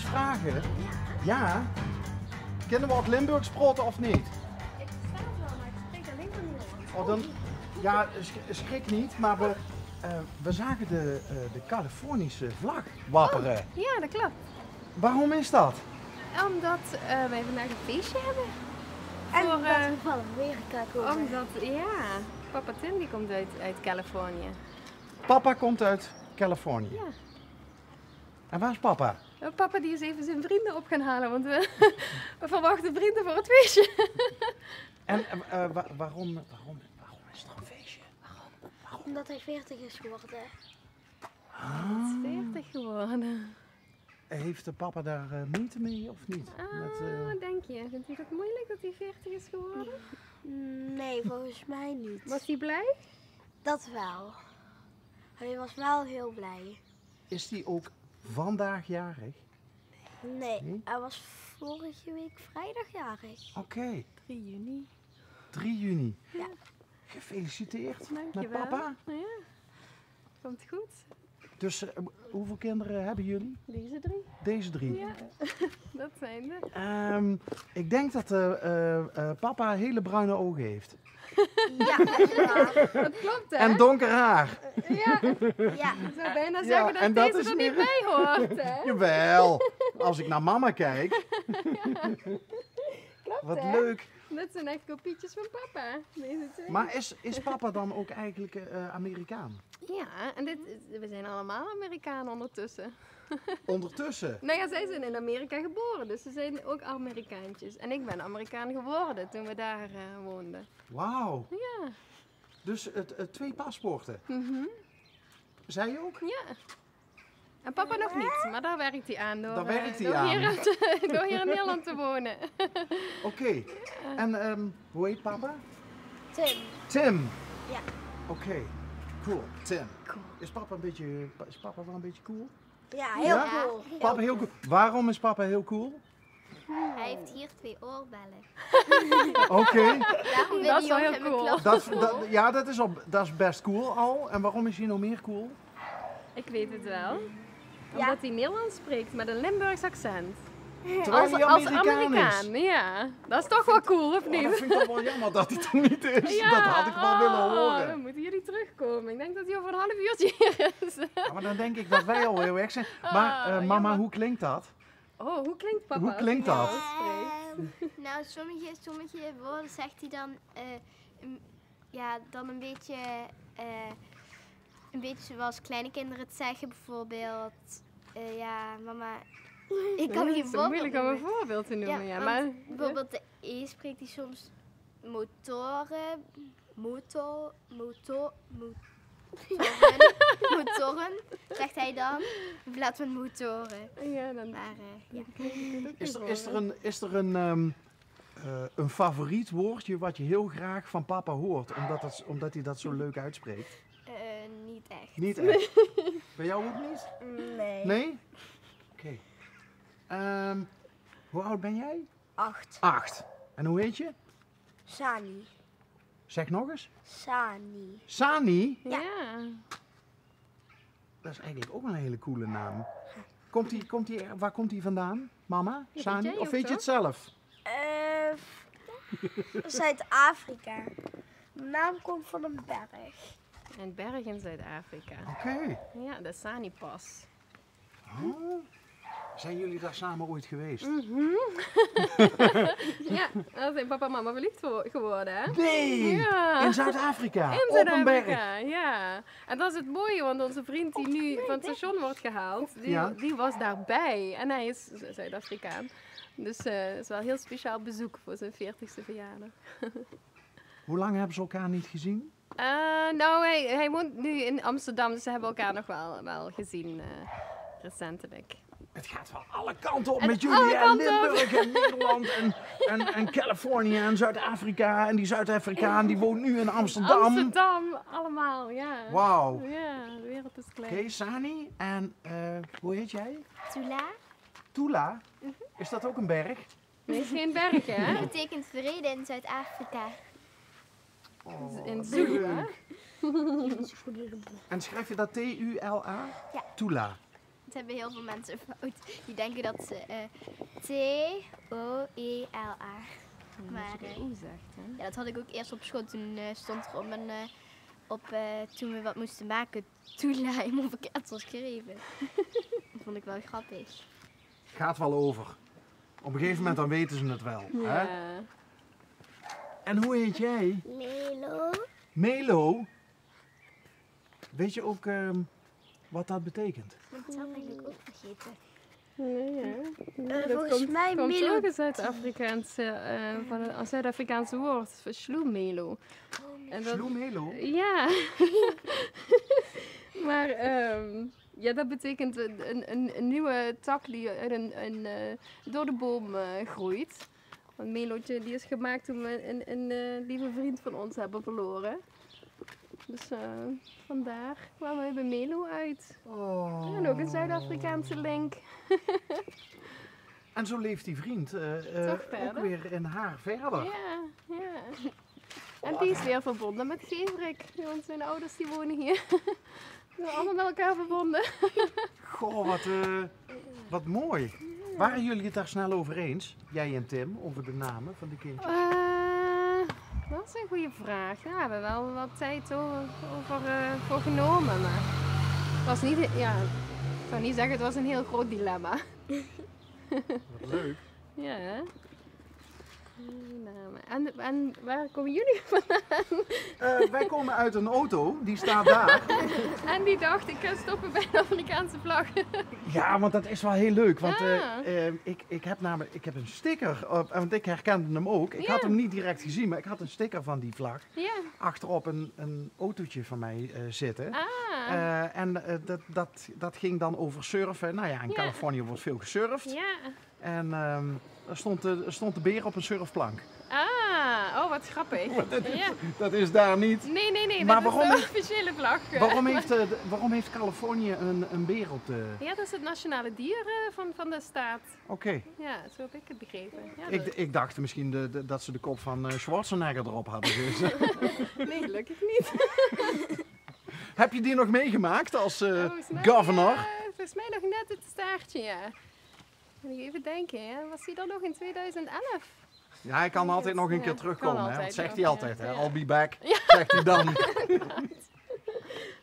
vragen? Ja. Kennen we wat Limburgs praten of niet? Ik versta het wel, maar ik spreek alleen maar Nederlands. Oh, dan, ja, schrik niet, maar we zagen de Californische vlag wapperen. Ja, dat klopt. Waarom is dat? Omdat wij vandaag een feestje hebben. En Voor, omdat we van Amerika komen. Omdat, ja, papa Tim die komt uit Californië. Papa komt uit Californië. Ja. En waar is papa? Papa die is even zijn vrienden op gaan halen, want we verwachten vrienden voor het feestje. En waarom is het een feestje? Omdat hij 40 is geworden. Hij is 40 geworden. Heeft de papa daar moeite mee of niet? Wat denk je? Vindt hij het moeilijk dat hij 40 is geworden? Nee, volgens mij niet. Was hij blij? Dat wel. Hij was wel heel blij. Is die ook vandaag jarig? Nee, hij was vorige week vrijdag jarig. Oké, 3 juni. 3 juni. Ja. Gefeliciteerd met Dankjewel. papa. Ja, komt goed. Dus hoeveel kinderen hebben jullie? Deze 3. Deze 3. Ja, dat zijn er. Ik denk dat papa hele bruine ogen heeft. Ja, dat is waar. Dat klopt, hè? En donker haar. Ja, Ja. ik zou bijna Ja, zeggen en dat dat deze is er niet weer- bij hoort, hè? Jawel, als ik naar mama kijk. Klopt, Wat hè? leuk. Dat zijn echt kopietjes van papa, deze 2. Maar is papa dan ook eigenlijk Amerikaan? Ja, en we zijn allemaal Amerikanen ondertussen. Ondertussen. Nou ja, zij zijn in Amerika geboren, dus ze zijn ook Amerikaantjes. En ik ben Amerikaan geworden toen we daar woonden. Wauw. Ja. Dus 2 paspoorten. Mhm. Zij ook? Ja. En papa nog niet, maar daar werkt hij aan door, Daar werkt hij door aan. door hier in Nederland te wonen. Oké. En hoe heet papa? Tim. Tim. Ja. Oké. Cool. Tim. Cool. Is papa wel een beetje cool? Ja, heel Ja? cool. Papa heel cool. Waarom is papa heel cool? Hij heeft hier 2 oorbellen. Oké. Daarom wil Dat is hij wel ook heel in mijn cool. klas. Ja, dat is best cool al. En waarom is hij nog meer cool? Ik weet het wel. Ja. Omdat hij Nederlands spreekt met een Limburgs accent. Terwijl hij Als Amerikaan is. Amerikaan, ja. Dat is toch wel cool, of Oh, niet? dat vind ik toch wel jammer dat hij er niet is. Ja, Dat had ik wel willen Dan horen. moeten jullie terugkomen. Ik denk dat hij over een half uurtje hier is. Ja, maar dan denk ik dat wij al heel weg zijn. Maar mama, jammer. hoe klinkt dat? Oh, hoe klinkt papa? Hoe als klinkt hij dat? Nederlands spreekt? Nou, sommige woorden zegt hij dan, ja, dan een beetje zoals kleine kinderen het zeggen. Bijvoorbeeld, ja, mama, ik kan Ja, geen het is zo voorbeeld moeilijk om een noemen. voorbeeld te noemen, ja. want Maar, bijvoorbeeld de E spreekt hij soms motoren, motoren, zegt hij dan, in plaats van motoren. ja, dan Maar ja. Is er een favoriet woordje wat je heel graag van papa hoort, omdat hij dat zo leuk uitspreekt? Niet echt. Niet echt. Bij jou ook niet? Nee. Nee? Oké. Hoe oud ben jij? 8. 8. En hoe heet je? Sani. Zeg nog eens. Sani. Sani? Ja. Dat is eigenlijk ook wel een hele coole naam. Waar komt die vandaan? Mama? weet Sani? jij Of ook weet je toch? het zelf? Zuid-Afrika. De naam komt van een berg. Een berg in Zuid-Afrika. Oké. Ja, de Sani-pas. Oh. Zijn jullie daar samen ooit geweest? Ja, daar zijn papa en mama verliefd geworden, hè? Nee! Ja. In Zuid-Afrika? In Op een berg? Zuid-Afrika, ja. En dat is het mooie, want onze vriend die nu van het station wordt gehaald, Ja. die was daarbij. En hij is Zuid-Afrikaan. Dus het is wel een heel speciaal bezoek voor zijn 40ste verjaardag. Hoe lang hebben ze elkaar niet gezien? Nou, hij woont nu in Amsterdam, dus ze hebben elkaar nog wel gezien recentelijk. Het gaat wel alle kanten op En met alle jullie. En kanten op. Limburg en Nederland en Californië en Zuid-Afrika. En die Zuid-Afrikaan die woont nu in Amsterdam. Amsterdam, allemaal, ja. Wauw. Ja, de wereld is klein. Oké, Sani. En hoe heet jij? Tula Tula. Is dat ook een berg? Nee, is geen berg, hè? betekent vrede in Zuid-Afrika. In Zulu, hè? En schrijf je dat T-U-L-A? Ja. Tula. dat hebben heel veel mensen fout. Die denken dat ze T-O-E-L-A. Maar ja, dat had ik ook eerst op school. Toen stond er toen we wat moesten maken, Tula helemaal verkeerd was geschreven. Dat vond ik wel grappig. Gaat wel over. Op een gegeven moment dan weten ze het wel. Hè? Ja. En hoe heet jij? Melo. Melo. Weet je ook wat dat betekent? Dat zou ik eigenlijk ook vergeten. Nee, ja. Volgens mij komt Melo. ook een van een Zuid-Afrikaanse woord. Sloemelo. En dat- Sloemelo? Ja. Maar ja, dat betekent een nieuwe tak die door de boom groeit. Want Melootje die is gemaakt toen we een lieve vriend van ons hebben verloren. Dus vandaar kwamen we bij Melo uit. Oh. En ook een Zuid-Afrikaanse link. En zo leeft die vriend Toch ook verder? weer in haar verder. Ja, ja. En die is weer verbonden met Geverik. Want zijn ouders die wonen hier. We zijn allemaal met elkaar verbonden. Goh, wat mooi. Waren jullie het daar snel over eens, jij en Tim, over de namen van de kindjes? Dat is een goede vraag. Ja, we hebben wel wat tijd voor genomen. Maar het was niet, ja, ik zou niet zeggen het was een heel groot dilemma. Wat leuk. Ja, hè? En waar komen jullie vandaan? Wij komen uit een auto, die staat daar. En die dacht, ik ga stoppen bij de Amerikaanse vlag. Ja, want dat is wel heel leuk. Want Ja. ik heb een sticker, want ik herkende hem ook. Ik Ja. had hem niet direct gezien, maar ik had een sticker van die vlag Ja. achterop een autootje van mij zitten. Ah. Dat ging dan over surfen. Nou ja, in Ja. Californië wordt veel gesurfd. Ja. En er stond de beer op een surfplank. Ah, oh wat grappig. Ja. Dat is daar niet. Nee, Maar dat waarom is de is- officiële vlag. Waarom heeft Californië een beer op de... Ja, dat is het nationale dier van de staat. Oké. Ja, zo heb ik het begrepen. Ja, Ik dacht misschien dat ze de kop van Schwarzenegger erop hadden gezet. Nee, gelukkig niet. Heb je die nog meegemaakt als Volgens mij, governor? volgens mij nog net het staartje, ja. Moet ik even denken, hè. Was die dan nog in 2011? Ja, hij kan altijd nog een Ja, keer terugkomen. kan Hè? Dat altijd zegt nog, hij altijd. ja. Hè? Ja. I'll be back, zegt hij dan.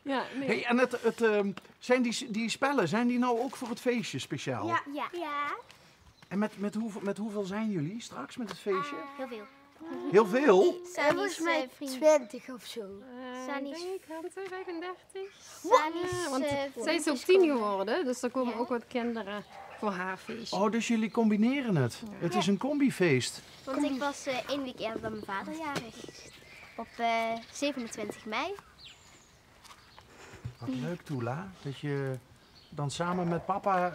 Ja, nee. Hey, en zijn die spellen, zijn die nou ook voor het feestje speciaal? Ja. Ja, En met hoeveel zijn jullie straks met het feestje? heel veel. Heel veel? Volgens mij vriend. 20 of zo. Ik denk Hante 35. Sani's Ja, want vriend zij is ook is 10 komen. geworden, dus er komen ook wat kinderen voor haar feestje. Oh, dus jullie combineren het. Het is een combifeest. Want ik was 1 week eerder dan mijn vader jarig. Op 27 mei. Wat leuk, Tula, dat je dan samen met papa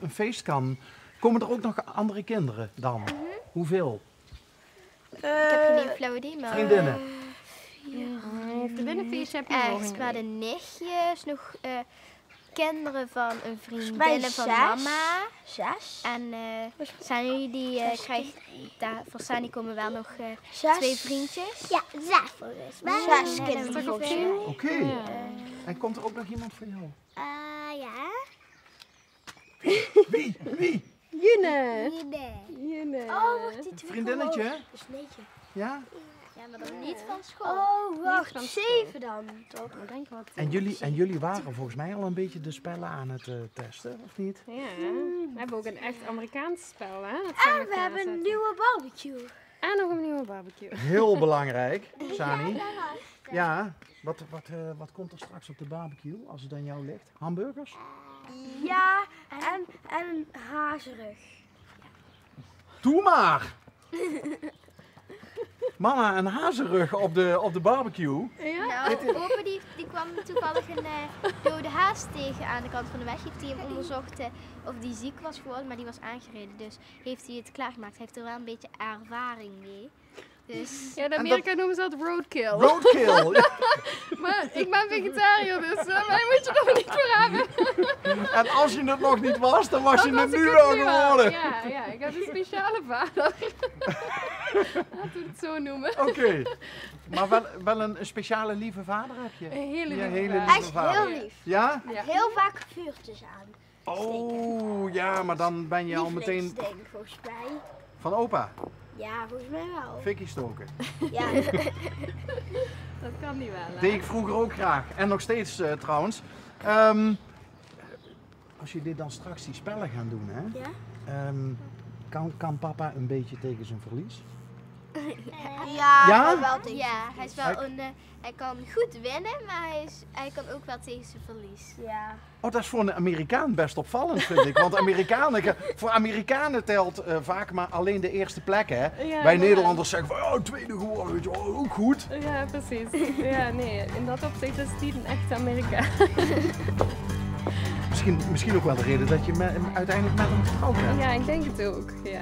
een feest kan. Komen er ook nog andere kinderen dan? Hoeveel? Ik heb geen flauw idee, maar... Vriendinnen? Heeft de binnenfeestje heb je Echt, volgende maar de week. nichtjes, nog kinderen van een mij vriendin van 6. mama. 6. En Sani, die krijgt, voor Sani komen wel nog 6. 2 vriendjes. Ja, 6 volgens mij. 6 Dat kinderen is toch volgens oké? mij. Oké. Ja. En komt er ook nog iemand voor jou? Ja. Wie? June! Nee. June! Oh, wacht, die twee Vriendinnetje? omhoog. Dat is neetje. Ja? Ja, maar dan niet van school. Oh, wacht. van 7 dan, toch? Ik denk wat. En jullie waren volgens mij al een beetje de spellen aan het testen, of niet? Ja, we hebben ook een echt Amerikaans spel, hè? Dat En we hebben een nieuwe barbecue. En nog een nieuwe barbecue. Heel belangrijk, Sani. Ja, wat komt er straks op de barbecue als het aan jou ligt? Hamburgers? Ja, en hazerug. Doe maar! Mama, een hazenrug op de barbecue. Ja? Nou, opa die kwam toevallig een dode haas tegen aan de kant van de weg. Heeft hij hem onderzocht of die ziek was geworden, maar die was aangereden. Dus heeft hij het klaargemaakt. Hij heeft er wel een beetje ervaring mee. Dus Ja, in Amerika noemen ze dat roadkill. Roadkill. Ja. Maar ik ben vegetariër, dus mij moet je er niet voor hebben. En als je het nog niet was, dan was je Dat het was nu ik wel ook nu al. geworden. Ja, ik heb een speciale vader. Laten we het zo noemen. Oké. Maar wel een speciale lieve vader heb je? Een hele Ja, lieve hele vader. Hij lieve is vader. heel lief. Ja? Ja. Heel vaak vuurtjes aan. Oh, ja, maar dan ben je al meteen Lievelingsding, volgens mij. van opa. Ja, volgens mij wel. Fikkie stoken. Ja, Dat kan niet wel, hè? Deed ik vroeger ook graag. En nog steeds trouwens. Als jullie dan straks die spellen gaan doen, hè? ja. Kan papa een beetje tegen zijn verlies? Ja, Ja? wel tegen. ja, hij is wel hij kan goed winnen, maar hij kan ook wel tegen zijn verlies. Ja. Oh, dat is voor een Amerikaan best opvallend, vind ik. Want voor Amerikanen telt vaak maar alleen de eerste plek, hè? Ja, Wij maar- Nederlanders zeggen van, oh, tweede geworden, weet je wel, ook goed. Ja, precies. Ja, nee, in dat opzicht is het niet een echte Amerikaan. Misschien ook wel de reden dat je uiteindelijk met hem getrouwd bent. Ja, ik denk het ook, ja.